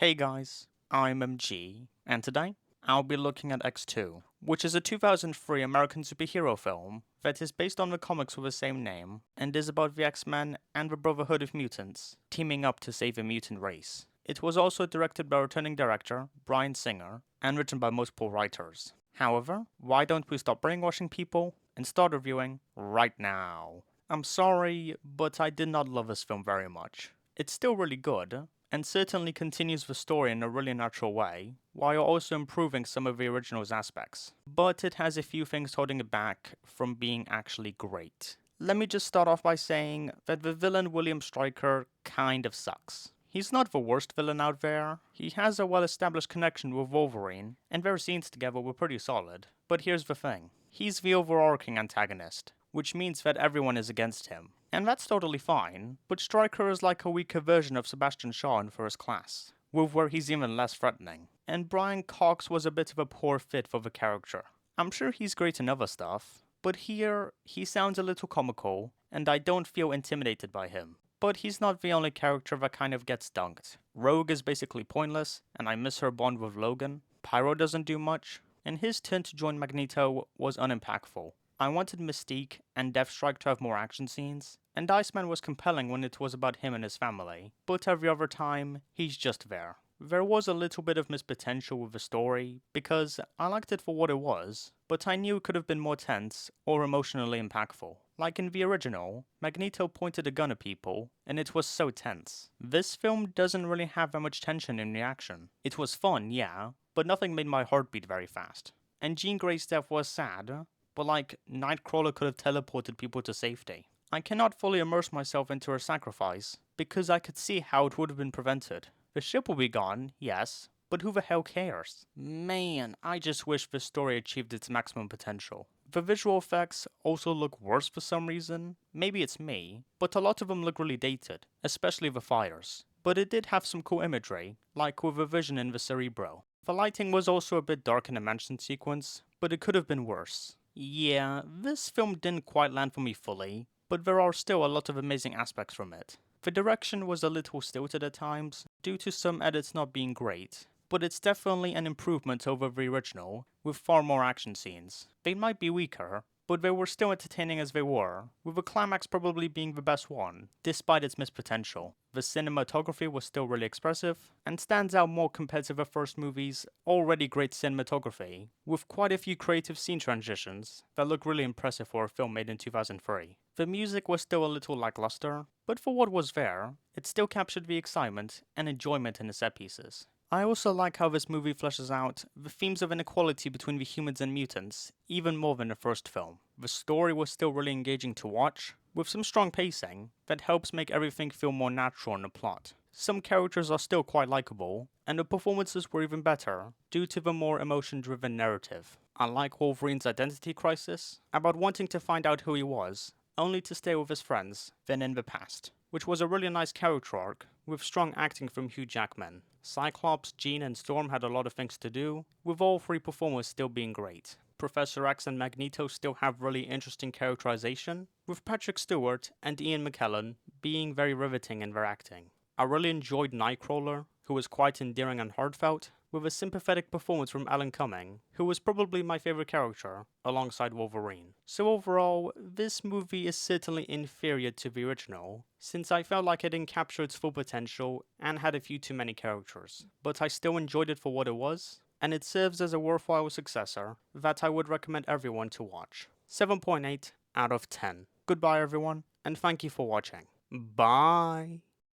Hey guys, I'm MG, and today I'll be looking at X2, which is a 2003 American superhero film that is based on the comics with the same name and is about the X-Men and the Brotherhood of Mutants teaming up to save a mutant race. It was also directed by returning director Bryan Signer and written by multiple writers. However, why don't we stop brainwashing people and start reviewing right now? I'm sorry, but I did not love this film very much. It's still really good, and certainly continues the story in a really natural way, while also improving some of the original's aspects. But it has a few things holding it back from being actually great. Let me just start off by saying that the villain William Stryker kind of sucks. He's not the worst villain out there, he has a well-established connection with Wolverine, and their scenes together were pretty solid. But here's the thing, he's the overarching antagonist, which means that everyone is against him. And that's totally fine, but Stryker is like a weaker version of Sebastian Shaw in First Class, with where he's even less threatening. And Brian Cox was a bit of a poor fit for the character. I'm sure he's great in other stuff, but here, he sounds a little comical, and I don't feel intimidated by him. But he's not the only character that kind of gets dunked. Rogue is basically pointless, and I miss her bond with Logan. Pyro doesn't do much, and his turn to join Magneto was unimpactful. I wanted Mystique and Deathstrike to have more action scenes, and Iceman was compelling when it was about him and his family, but every other time, he's just there. There was a little bit of missed potential with the story, because I liked it for what it was, but I knew it could have been more tense or emotionally impactful. Like in the original, Magneto pointed a gun at people, and it was so tense. This film doesn't really have that much tension in the action. It was fun, yeah, but nothing made my heart beat very fast. And Jean Grey's death was sad, but like, Nightcrawler could have teleported people to safety. I cannot fully immerse myself into her sacrifice, because I could see how it would have been prevented. The ship will be gone, yes, but who the hell cares? Man, I just wish this story achieved its maximum potential. The visual effects also look worse for some reason, maybe it's me, but a lot of them look really dated, especially the fires. But it did have some cool imagery, like with a vision in the Cerebro. The lighting was also a bit dark in the mansion sequence, but it could have been worse. Yeah, this film didn't quite land for me fully, but there are still a lot of amazing aspects from it. The direction was a little stilted at times, due to some edits not being great, but it's definitely an improvement over the original, with far more action scenes. They might be weaker, but they were still entertaining as they were, with the climax probably being the best one, despite its missed potential. The cinematography was still really expressive, and stands out more compared to the first movie's already great cinematography, with quite a few creative scene transitions that look really impressive for a film made in 2003. The music was still a little lackluster, but for what was there, it still captured the excitement and enjoyment in the set pieces. I also like how this movie fleshes out the themes of inequality between the humans and mutants, even more than the first film. The story was still really engaging to watch, with some strong pacing that helps make everything feel more natural in the plot. Some characters are still quite likable, and the performances were even better, due to the more emotion-driven narrative. I like Wolverine's identity crisis, about wanting to find out who he was, only to stay with his friends, than in the past, which was a really nice character arc, with strong acting from Hugh Jackman. Cyclops, Jean, and Storm had a lot of things to do, with all three performers still being great. Professor X and Magneto still have really interesting characterization, with Patrick Stewart and Ian McKellen being very riveting in their acting. I really enjoyed Nightcrawler, who was quite endearing and heartfelt, with a sympathetic performance from Cumming, who was probably my favorite character, alongside Wolverine. So overall, this movie is certainly inferior to the original, since I felt like it didn't capture its full potential and had a few too many characters. But I still enjoyed it for what it was, and it serves as a worthwhile successor that I would recommend everyone to watch. 7.8 out of 10. Goodbye everyone, and thank you for watching. Bye!